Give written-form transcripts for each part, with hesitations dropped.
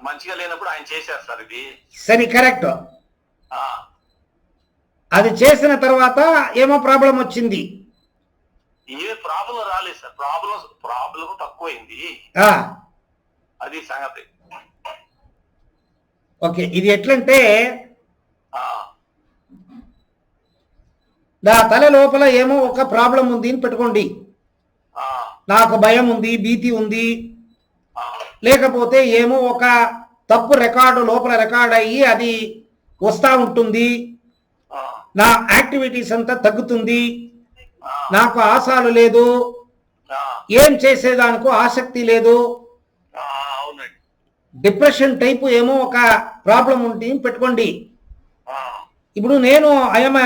మంచిగా లేనప్పుడు ఆయన చేశారు సార్ ఇది. సరే, కరెక్ట్. ఆ, అది చేసిన తర్వాత ఏమో ప్రాబ్లం వచ్చింది. ఏ ప్రాబ్లం రాలేదు సార్. ప్రాబ్లం తక్కువైంది. ఆ, అది సంగతి. ఓకే. ఇది ఎట్లంటే ఆ, నా తల లోపల ఏమో ఒక ప్రాబ్లం ఉంది అని పెట్టుకోండి. ఆ, నాకు భయం ఉంది, భీతి ఉంది, ఆ, లేకపోతే ఏమో ఒక తప్పు రికార్డు లోపల రికార్డ్ అయ్యి అది వస్తూ ఉంటుంది, ఆ, నా యాక్టివిటీస్ అంతా తగ్గుతుంది, ఆ, నాకు ఆశలు లేదు, ఆ, ఏం చేసేదానికో ఆసక్తి లేదు, ఆ, అవునండి. డిప్రెషన్ టైపు ఏమో ఒక ప్రాబ్లం ఉంటుంది పెట్టుకోండి. ఆ, ఇప్పుడు నేను ఐఎమ్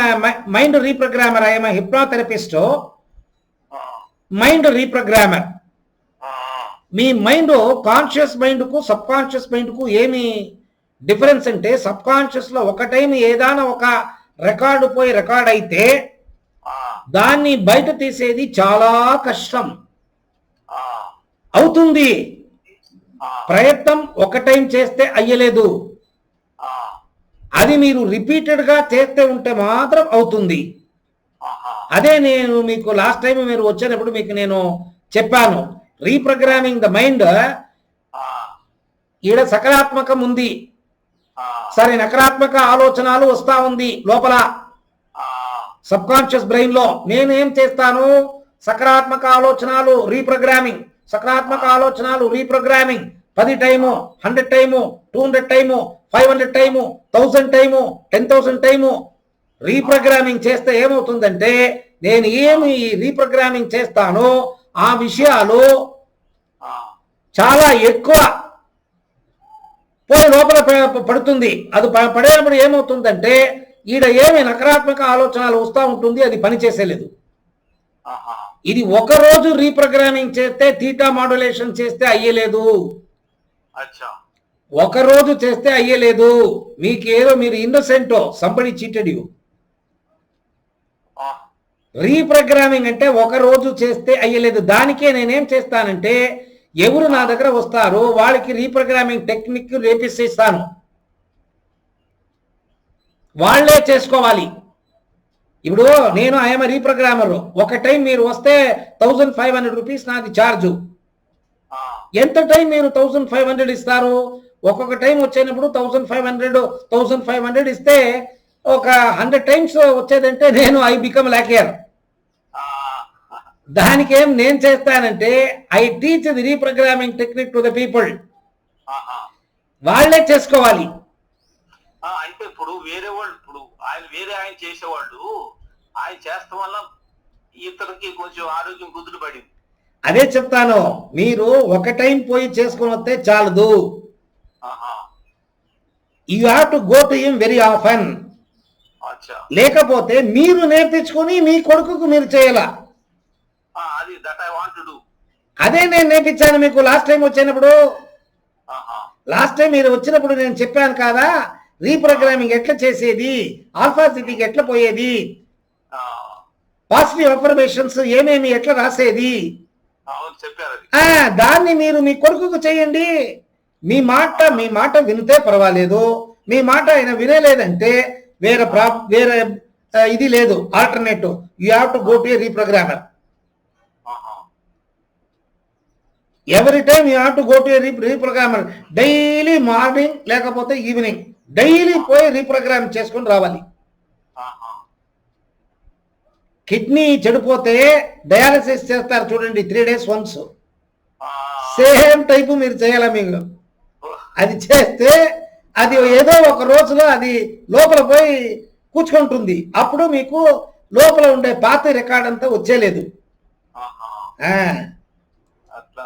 మైండ్ రీప్రోగ్రామర్, ఐఎమ్ హిప్నోథెరపిస్ట్, ఆ, మైండ్ రీప్రోగ్రామర్. ఆ, మీ మైండ్ కాన్షియస్ మైండ్కు సబ్ కాన్షియస్ మైండ్కు ఏమి డిఫరెన్స్ అంటే, సబ్ కాన్షియస్లో ఒక టైం ఏదైనా ఒక రికార్డు పోయి రికార్డ్ అయితే ఆ, దాన్ని బయట తీసేది చాలా కష్టం. ఆ, అవుతుంది, ఆ, ప్రయత్నం ఒక టైం చేస్తే అయ్యలేదు, ఆ, అది మీరు రిపీటెడ్గా చేస్తే ఉంటే మాత్రం అవుతుంది. ఆహా, అదే నేను మీకు లాస్ట్ టైం మీరు వచ్చినప్పుడు మీకు నేను చెప్పాను, రీప్రోగ్రామింగ్ ద మైండ్. ఆ, ఈడ సకారాత్మకం ఉంది, ఆ, సరే నకారాత్మక ఆలోచనలు వస్తా ఉంది లోపల ఆ, సబ్ కాన్షియస్ బ్రెయిన్ లో. నేనేం చేస్తాను, సకారాత్మక ఆలోచనలు రీప్రోగ్రామింగ్, సకారాత్మక ఆలోచనలు reprogramming 10 time, 100 time, 200 time, 500 time, 1000 time, 10,000 time reprogramming చేస్తే ఏమవుతుందంటే, నేను ఏమి రీప్రోగ్రామింగ్ చేస్తానో ఆ విషయాలు ఆ, చాలా ఎక్కువ పోయి లోపల పడుతుంది. అది పడేటప్పుడు ఏమవుతుందంటే, ఈడ ఏమి నకారాత్మక ఆలోచనలు వస్తూ ఉంటుంది, అది పనిచేసేలేదు. ఆహా, ఇది ఒక రోజు రీప్రోగ్రామింగ్ చేస్తే, థీటా మాడ్యులేషన్ చేస్తే అయ్యలేదు, అచ్చా, ఒక రోజు చేస్తే అయ్యలేదు. మీకు ఏదో మీరు ఇన్నోసెంటో, సంబడి చీటెడ్ యు. ఆ, రీప్రోగ్రామింగ్ అంటే ఒక రోజు చేస్తే అయ్యలేదు. దానికే నేనేం చేస్తానంటే, ఎవరు నా దగ్గర వస్తారో వాళ్ళకి రీప్రోగ్రామింగ్ టెక్నిక్ నేర్పిస్తాను, వాళ్లే చేసుకోవాలి. ఇప్పుడు నేను ఐఎమ్ రీప్రోగ్రామర్, ఒక టైం మీరు వస్తే 1500 రూపీస్ నాది ఛార్జు. ఆ, ఎంత టైం మీరు 1500 ఇస్తారు? ఒక్కొక్క టైం వచ్చేటప్పుడు 1500 ఇస్తే ఒక 100 టైమ్స్ వచ్చేదంటే నేను ఐ బికమ్ లాకియర్. ఆ, దానికి ఏం నేను చేస్తానంటే, I teach the reprogramming technique to the people, ఆహా. వాళ్లే చేసుకోవాలి. అంటే ఇప్పుడు వేరే వాళ్ళు, ఇప్పుడు ఆయన చేసేవాళ్ళు, ఆయన చేస్తాం వల్ల ఇతనికి కొంచెం ఆరోగ్యం కుదురు పడింది. అదే చెప్తాను, మీరు ఒక టైం పోయి చేసుకుని వస్తే చాలదు, ఆహా, you have to go to him very often. అచ్చా, లేకపోతే మీరు నేర్పించుకొని మీ కొడుకుకు మీరు చేయాల. అది that I want to do. అదే నేను నేర్పించాను మీకు లాస్ట్ టైం వచ్చినప్పుడు. ఆహా, లాస్ట్ టైం మీరు వచ్చినప్పుడు నేను చెప్పాను కదా, రీప్రోగ్రామింగ్ ఎట్లా చేసేది, ఆల్ఫా సిటీకి ఎట్లా పోయేది, ఆ, పాజిటివ్ అఫర్మేషన్స్ ఏమేమి ఎట్లా రాసేది, అవును చెప్పారు అది. దాన్ని మీరు మీ కొడుకుకు చేయండి. మీ మాట వినితే పర్వాలేదు, మీ మాట ఆయన వినలేదంటే వేరే ఇది లేదు, alternative. You have to go to a reprogrammer. ఆహా, every time you have to go to a reprogrammer. Daily morning లేకపోతే ఈవినింగ్ డైలీ పోయి రీప్రోగ్రామ్ చేసుకొని రావాలి. ఆహా, కిడ్నీ చెడిపోతే డయాలసిస్ చేస్తారు చూడండి, 3 days once. ఆ, సేమ్ టైపు మీరు చేయాలా మీకు. అది చేస్తే అది ఏదో ఒక రోజులో అది లోపల పోయి కూర్చుకుంటుంది, అప్పుడు మీకు లోపల ఉండే పాత రికార్డ్ అంతా వచ్చేలేదు. ఆహా.